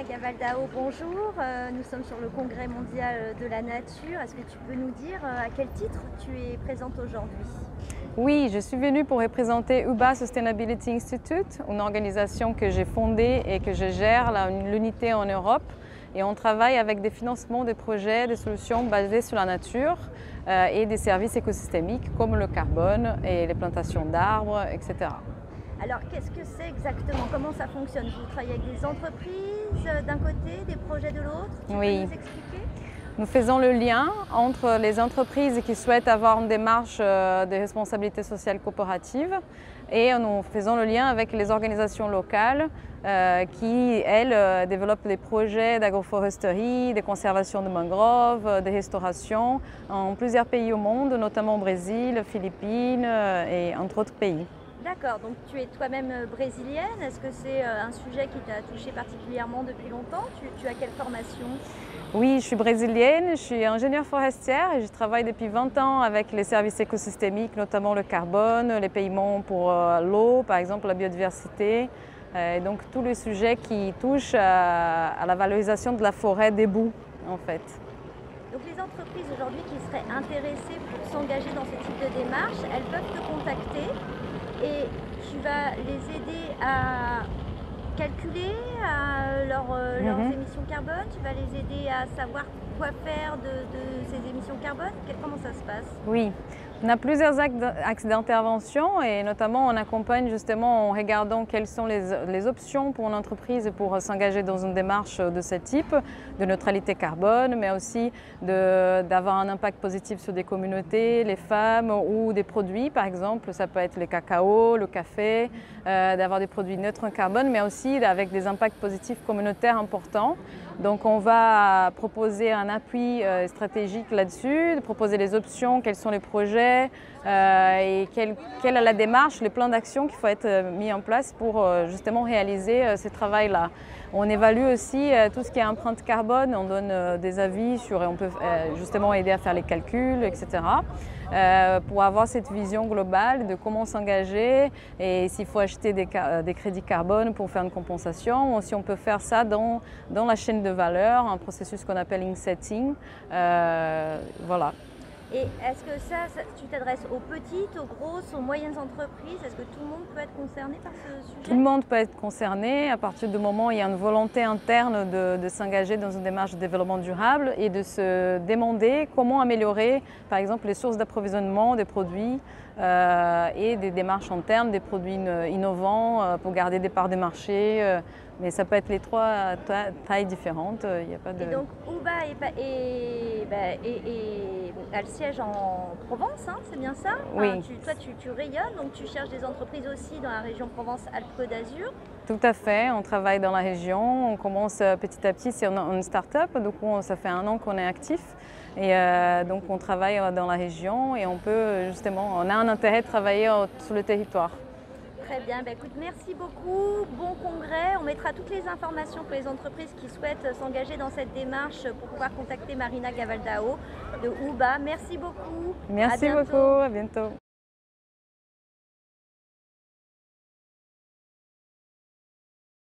Gavaldao, bonjour. Nous sommes sur le Congrès mondial de la nature. Est-ce que tu peux nous dire à quel titre tu es présente aujourd'hui? Oui, je suis venue pour représenter UBA Sustainability Institute, une organisation que j'ai fondée et que je gère l'unité en Europe. Et on travaille avec des financements de projets, des solutions basées sur la nature et des services écosystémiques comme le carbone et les plantations d'arbres, etc. Alors, qu'est-ce que c'est exactement? Comment ça fonctionne? Vous travaillez avec des entreprises d'un côté, des projets de l'autre? Tu peux Oui. nous expliquer? Nous faisons le lien entre les entreprises qui souhaitent avoir une démarche de responsabilité sociale coopérative et nous faisons le lien avec les organisations locales qui, elles, développent des projets d'agroforesterie, de conservation de mangroves, de restauration en plusieurs pays au monde, notamment au Brésil, Philippines et entre autres pays. D'accord, donc tu es toi-même brésilienne. Est-ce que c'est un sujet qui t'a touché particulièrement depuis longtemps? Tu as quelle formation? Oui, je suis brésilienne, je suis ingénieure forestière et je travaille depuis 20 ans avec les services écosystémiques, notamment le carbone, les paiements pour l'eau, par exemple la biodiversité, et donc tous les sujets qui touchent à la valorisation de la forêt des boues en fait. Donc les entreprises aujourd'hui qui seraient intéressées pour s'engager dans ce type de démarche, elles peuvent te contacter et tu vas les aider à calculer leurs émissions carbone, tu vas les aider à savoir quoi faire de ces émissions carbone. Comment ça se passe? Oui, on a plusieurs axes d'intervention et notamment on accompagne justement en regardant quelles sont les options pour une entreprise pour s'engager dans une démarche de ce type, de neutralité carbone, mais aussi d'avoir un impact positif sur des communautés, les femmes ou des produits, par exemple, ça peut être le cacao, le café, d'avoir des produits neutres en carbone, mais aussi avec des impacts positifs communautaires importants. Donc on va proposer un appui stratégique là-dessus, proposer les options, quels sont les projets et quelle est la démarche, les plans d'action qu'il faut être mis en place pour justement réaliser ce travail-là. On évalue aussi tout ce qui est empreinte carbone, on donne des avis sur, et on peut justement aider à faire les calculs, etc. Pour avoir cette vision globale de comment s'engager et s'il faut acheter des crédits carbone pour faire une compensation, ou si on peut faire ça dans la chaîne de valeur, un processus qu'on appelle insetting. Voilà. Et est-ce que tu t'adresses aux petites, aux grosses, aux moyennes entreprises? Est-ce que tout le monde peut être concerné par ce sujet? Tout le monde peut être concerné à partir du moment où il y a une volonté interne de s'engager dans une démarche de développement durable et de se demander comment améliorer, par exemple, les sources d'approvisionnement des produits et des démarches internes, des produits innovants pour garder des parts de marché. Mais ça peut être les trois tailles différentes. Il y a pas de... Et donc, UBA a le siège en Provence, hein, c'est bien ça? Oui. Toi, tu rayonnes, donc tu cherches des entreprises aussi dans la région Provence-Alpes-Côte d'Azur. Tout à fait, on travaille dans la région, on commence petit à petit, c'est une start-up, donc ça fait 1 an qu'on est actif. Et donc on travaille dans la région et on peut justement, on a un intérêt de travailler sur le territoire. Très bien, écoute, merci beaucoup, bon congrès. On mettra toutes les informations pour les entreprises qui souhaitent s'engager dans cette démarche pour pouvoir contacter Marina Gavaldao de UBA. Merci beaucoup. Merci beaucoup, à bientôt.